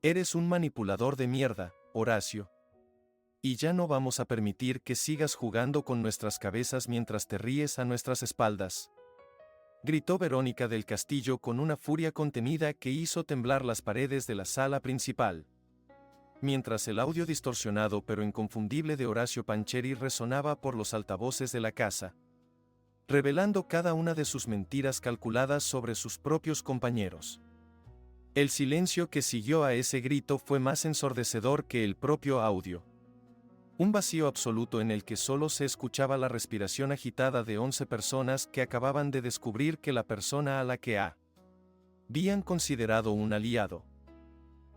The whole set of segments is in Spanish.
Eres un manipulador de mierda, Horacio. Y ya no vamos a permitir que sigas jugando con nuestras cabezas mientras te ríes a nuestras espaldas. Gritó Verónica del Castillo con una furia contenida que hizo temblar las paredes de la sala principal. Mientras el audio distorsionado pero inconfundible de Horacio Pancheri resonaba por los altavoces de la casa, revelando cada una de sus mentiras calculadas sobre sus propios compañeros. El silencio que siguió a ese grito fue más ensordecedor que el propio audio. Un vacío absoluto en el que solo se escuchaba la respiración agitada de 11 personas que acababan de descubrir que la persona a la que habían considerado un aliado,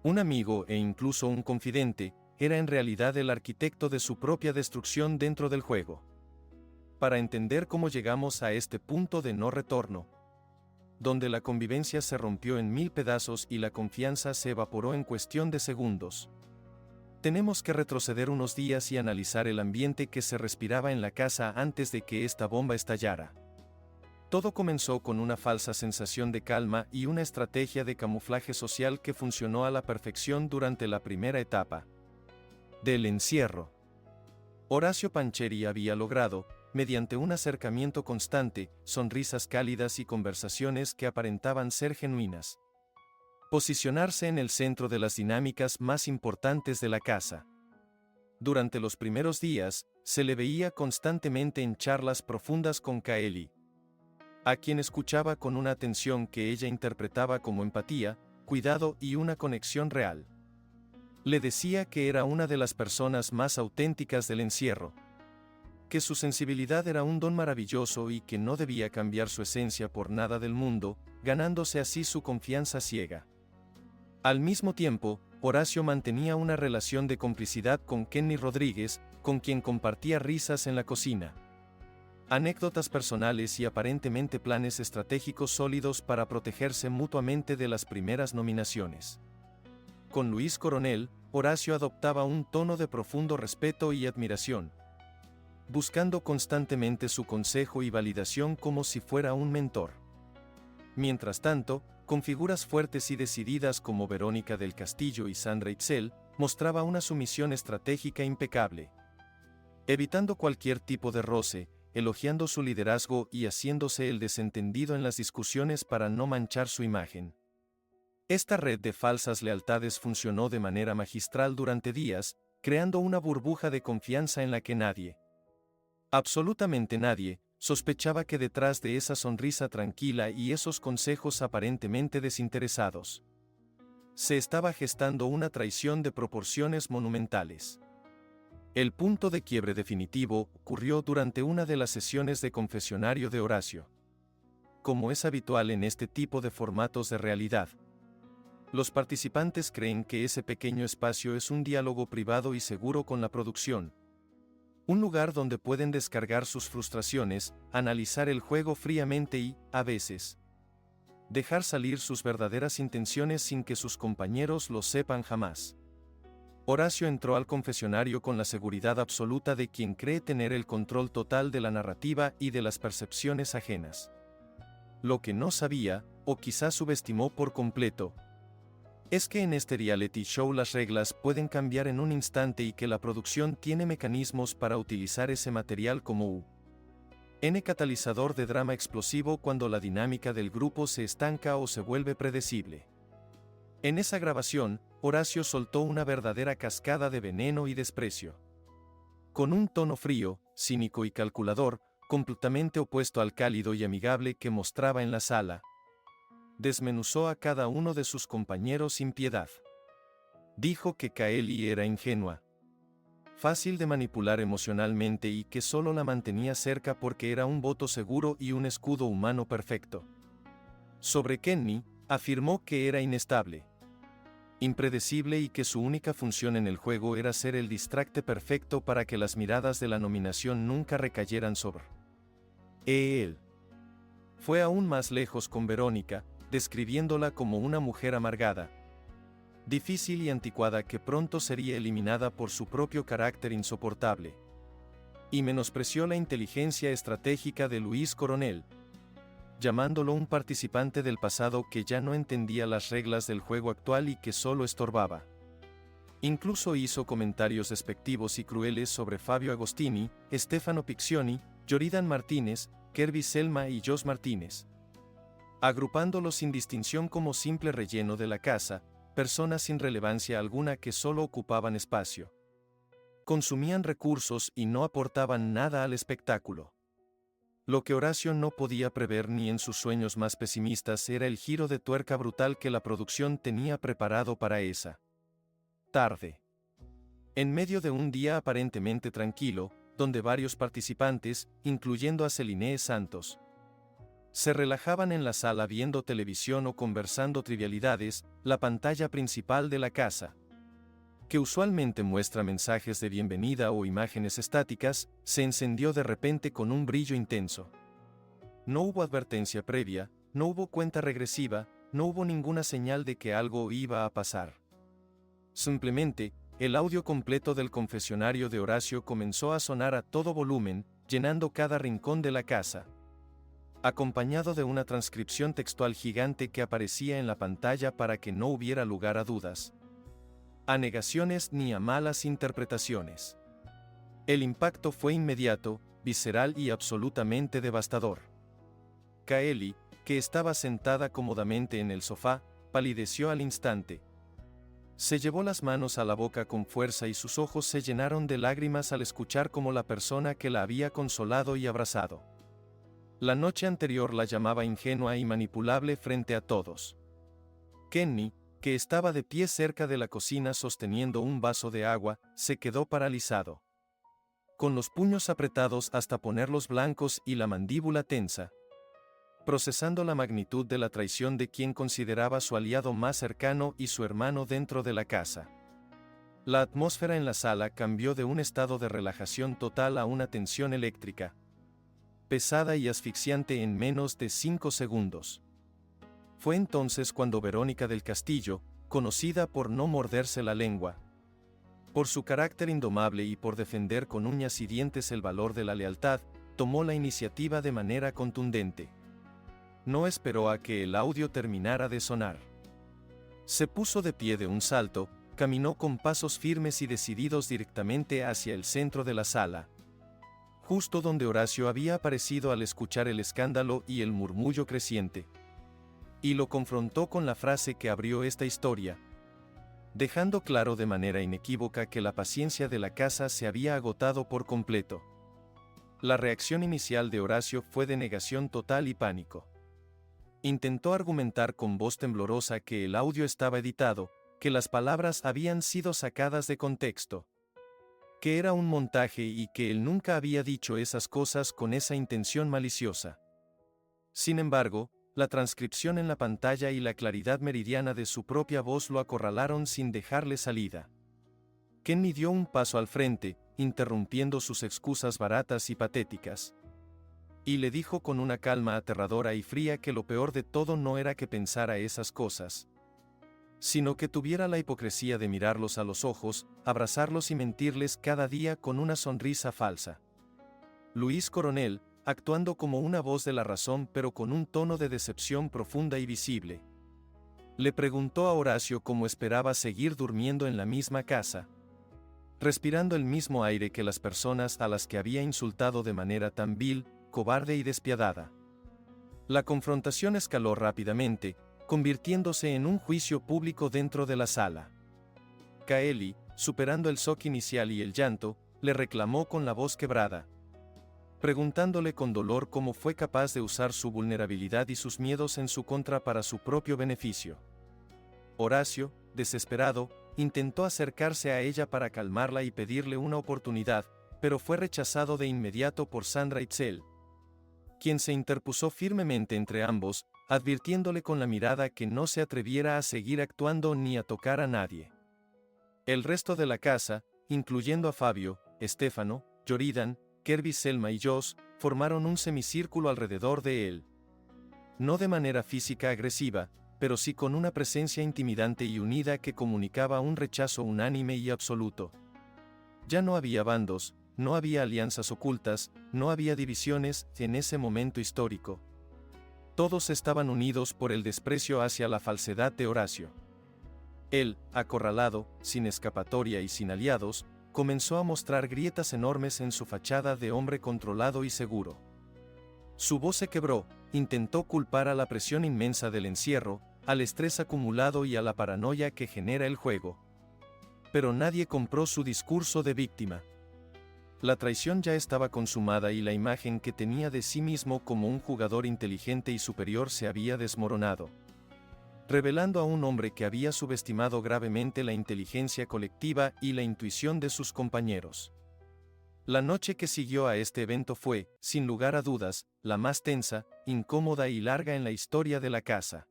un amigo e incluso un confidente, era en realidad el arquitecto de su propia destrucción dentro del juego. Para entender cómo llegamos a este punto de no retorno, donde la convivencia se rompió en 1000 pedazos y la confianza se evaporó en cuestión de segundos, tenemos que retroceder unos días y analizar el ambiente que se respiraba en la casa antes de que esta bomba estallara. Todo comenzó con una falsa sensación de calma y una estrategia de camuflaje social que funcionó a la perfección durante la primera etapa del encierro. Horacio Pancheri había logrado, mediante un acercamiento constante, sonrisas cálidas y conversaciones que aparentaban ser genuinas, posicionarse en el centro de las dinámicas más importantes de la casa. Durante los primeros días, se le veía constantemente en charlas profundas con Kaeli, a quien escuchaba con una atención que ella interpretaba como empatía, cuidado y una conexión real. Le decía que era una de las personas más auténticas del encierro, que su sensibilidad era un don maravilloso y que no debía cambiar su esencia por nada del mundo, ganándose así su confianza ciega. Al mismo tiempo, Horacio mantenía una relación de complicidad con Kenny Rodríguez, con quien compartía risas en la cocina, anécdotas personales y aparentemente planes estratégicos sólidos para protegerse mutuamente de las primeras nominaciones. Con Luis Coronel, Horacio adoptaba un tono de profundo respeto y admiración, buscando constantemente su consejo y validación como si fuera un mentor. Mientras tanto, con figuras fuertes y decididas como Verónica del Castillo y Sandra Itzel, mostraba una sumisión estratégica impecable, evitando cualquier tipo de roce, elogiando su liderazgo y haciéndose el desentendido en las discusiones para no manchar su imagen. Esta red de falsas lealtades funcionó de manera magistral durante días, creando una burbuja de confianza en la que nadie, absolutamente nadie, sospechaba que detrás de esa sonrisa tranquila y esos consejos aparentemente desinteresados, se estaba gestando una traición de proporciones monumentales. El punto de quiebre definitivo ocurrió durante una de las sesiones de confesionario de Horacio. Como es habitual en este tipo de formatos de realidad, los participantes creen que ese pequeño espacio es un diálogo privado y seguro con la producción, un lugar donde pueden descargar sus frustraciones, analizar el juego fríamente y, a veces, dejar salir sus verdaderas intenciones sin que sus compañeros lo sepan jamás. Horacio entró al confesionario con la seguridad absoluta de quien cree tener el control total de la narrativa y de las percepciones ajenas. Lo que no sabía, o quizás subestimó por completo, es que en este reality show las reglas pueden cambiar en un instante y que la producción tiene mecanismos para utilizar ese material como un catalizador de drama explosivo cuando la dinámica del grupo se estanca o se vuelve predecible. En esa grabación, Horacio soltó una verdadera cascada de veneno y desprecio. Con un tono frío, cínico y calculador, completamente opuesto al cálido y amigable que mostraba en la sala, desmenuzó a cada uno de sus compañeros sin piedad. Dijo que Kaeli era ingenua, fácil de manipular emocionalmente y que solo la mantenía cerca porque era un voto seguro y un escudo humano perfecto. Sobre Kenny, afirmó que era inestable, impredecible y que su única función en el juego era ser el distracte perfecto para que las miradas de la nominación nunca recayeran sobre él. Fue aún más lejos con Verónica, describiéndola como una mujer amargada, difícil y anticuada que pronto sería eliminada por su propio carácter insoportable. Y menospreció la inteligencia estratégica de Luis Coronel, llamándolo un participante del pasado que ya no entendía las reglas del juego actual y que solo estorbaba. Incluso hizo comentarios despectivos y crueles sobre Fabio Agostini, Stefano Piccioni, Yoridan Martínez, Kirby Selma y Jos Martínez, agrupándolos sin distinción como simple relleno de la casa, personas sin relevancia alguna que solo ocupaban espacio. Consumían recursos y no aportaban nada al espectáculo. Lo que Horacio no podía prever ni en sus sueños más pesimistas era el giro de tuerca brutal que la producción tenía preparado para esa tarde. En medio de un día aparentemente tranquilo, donde varios participantes, incluyendo a Celine Santos, se relajaban en la sala viendo televisión o conversando trivialidades, la pantalla principal de la casa, que usualmente muestra mensajes de bienvenida o imágenes estáticas, se encendió de repente con un brillo intenso. No hubo advertencia previa, no hubo cuenta regresiva, no hubo ninguna señal de que algo iba a pasar. Simplemente, el audio completo del confesionario de Horacio comenzó a sonar a todo volumen, llenando cada rincón de la casa, acompañado de una transcripción textual gigante que aparecía en la pantalla para que no hubiera lugar a dudas, a negaciones ni a malas interpretaciones. El impacto fue inmediato, visceral y absolutamente devastador. Kaeli, que estaba sentada cómodamente en el sofá, palideció al instante. Se llevó las manos a la boca con fuerza y sus ojos se llenaron de lágrimas al escuchar cómo la persona que la había consolado y abrazado la noche anterior la llamaba ingenua y manipulable frente a todos. Kenny, que estaba de pie cerca de la cocina sosteniendo un vaso de agua, se quedó paralizado. Con los puños apretados hasta ponerlos blancos y la mandíbula tensa, procesando la magnitud de la traición de quien consideraba su aliado más cercano y su hermano dentro de la casa. La atmósfera en la sala cambió de un estado de relajación total a una tensión eléctrica, pesada y asfixiante en menos de 5 segundos. Fue entonces cuando Verónica del Castillo, conocida por no morderse la lengua, por su carácter indomable y por defender con uñas y dientes el valor de la lealtad, tomó la iniciativa de manera contundente. No esperó a que el audio terminara de sonar. Se puso de pie de un salto, caminó con pasos firmes y decididos directamente hacia el centro de la sala, justo donde Horacio había aparecido al escuchar el escándalo y el murmullo creciente. Y lo confrontó con la frase que abrió esta historia, dejando claro de manera inequívoca que la paciencia de la casa se había agotado por completo. La reacción inicial de Horacio fue de negación total y pánico. Intentó argumentar con voz temblorosa que el audio estaba editado, que las palabras habían sido sacadas de contexto, que era un montaje y que él nunca había dicho esas cosas con esa intención maliciosa. Sin embargo, la transcripción en la pantalla y la claridad meridiana de su propia voz lo acorralaron sin dejarle salida. Kenny dio un paso al frente, interrumpiendo sus excusas baratas y patéticas, y le dijo con una calma aterradora y fría que lo peor de todo no era que pensara esas cosas, sino que tuviera la hipocresía de mirarlos a los ojos, abrazarlos y mentirles cada día con una sonrisa falsa. Luis Coronel, actuando como una voz de la razón pero con un tono de decepción profunda y visible, le preguntó a Horacio cómo esperaba seguir durmiendo en la misma casa, respirando el mismo aire que las personas a las que había insultado de manera tan vil, cobarde y despiadada. La confrontación escaló rápidamente, convirtiéndose en un juicio público dentro de la sala. Kaeli, superando el shock inicial y el llanto, le reclamó con la voz quebrada, preguntándole con dolor cómo fue capaz de usar su vulnerabilidad y sus miedos en su contra para su propio beneficio. Horacio, desesperado, intentó acercarse a ella para calmarla y pedirle una oportunidad, pero fue rechazado de inmediato por Sandra Itzel, quien se interpuso firmemente entre ambos, advirtiéndole con la mirada que no se atreviera a seguir actuando ni a tocar a nadie. El resto de la casa, incluyendo a Fabio, Stefano, Yoridan, Kirby Selma y Jos, formaron un semicírculo alrededor de él. No de manera física agresiva, pero sí con una presencia intimidante y unida que comunicaba un rechazo unánime y absoluto. Ya no había bandos, no había alianzas ocultas, no había divisiones en ese momento histórico. Todos estaban unidos por el desprecio hacia la falsedad de Horacio. Él, acorralado, sin escapatoria y sin aliados, comenzó a mostrar grietas enormes en su fachada de hombre controlado y seguro. Su voz se quebró, intentó culpar a la presión inmensa del encierro, al estrés acumulado y a la paranoia que genera el juego. Pero nadie compró su discurso de víctima. La traición ya estaba consumada y la imagen que tenía de sí mismo como un jugador inteligente y superior se había desmoronado, revelando a un hombre que había subestimado gravemente la inteligencia colectiva y la intuición de sus compañeros. La noche que siguió a este evento fue, sin lugar a dudas, la más tensa, incómoda y larga en la historia de la casa.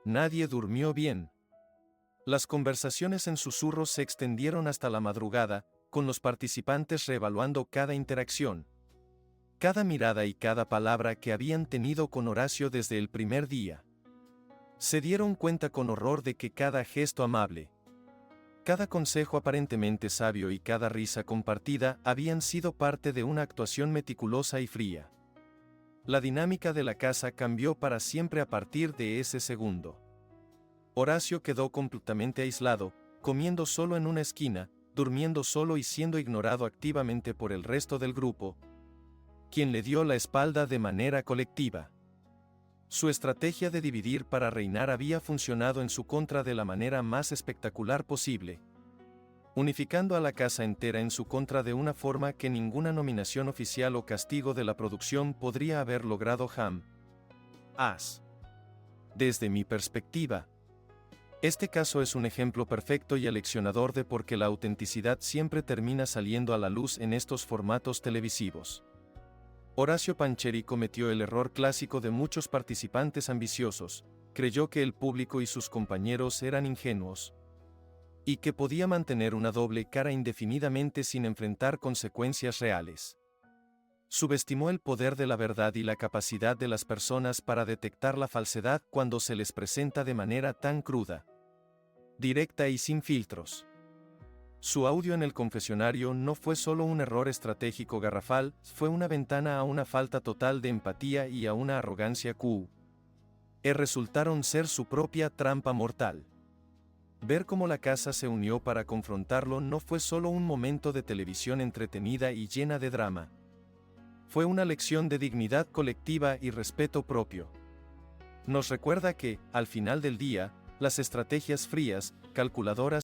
Nadie durmió bien. Las conversaciones en susurros se extendieron hasta la madrugada, con los participantes reevaluando cada interacción, cada mirada y cada palabra que habían tenido con Horacio desde el primer día. Se dieron cuenta con horror de que cada gesto amable, cada consejo aparentemente sabio y cada risa compartida habían sido parte de una actuación meticulosa y fría. La dinámica de la casa cambió para siempre a partir de ese segundo. Horacio quedó completamente aislado, comiendo solo en una esquina, durmiendo solo y siendo ignorado activamente por el resto del grupo, quien le dio la espalda de manera colectiva. Su estrategia de dividir para reinar había funcionado en su contra de la manera más espectacular posible, unificando a la casa entera en su contra de una forma que ninguna nominación oficial o castigo de la producción podría haber logrado jamás. Desde mi perspectiva, este caso es un ejemplo perfecto y aleccionador de por qué la autenticidad siempre termina saliendo a la luz en estos formatos televisivos. Horacio Pancheri cometió el error clásico de muchos participantes ambiciosos, creyó que el público y sus compañeros eran ingenuos, y que podía mantener una doble cara indefinidamente sin enfrentar consecuencias reales. Subestimó el poder de la verdad y la capacidad de las personas para detectar la falsedad cuando se les presenta de manera tan cruda, directa y sin filtros. Su audio en el confesionario no fue solo un error estratégico garrafal, fue una ventana a una falta total de empatía y a una arrogancia que resultaron ser su propia trampa mortal. Ver cómo la casa se unió para confrontarlo no fue solo un momento de televisión entretenida y llena de drama. Fue una lección de dignidad colectiva y respeto propio. Nos recuerda que, al final del día, las estrategias frías, calculadoras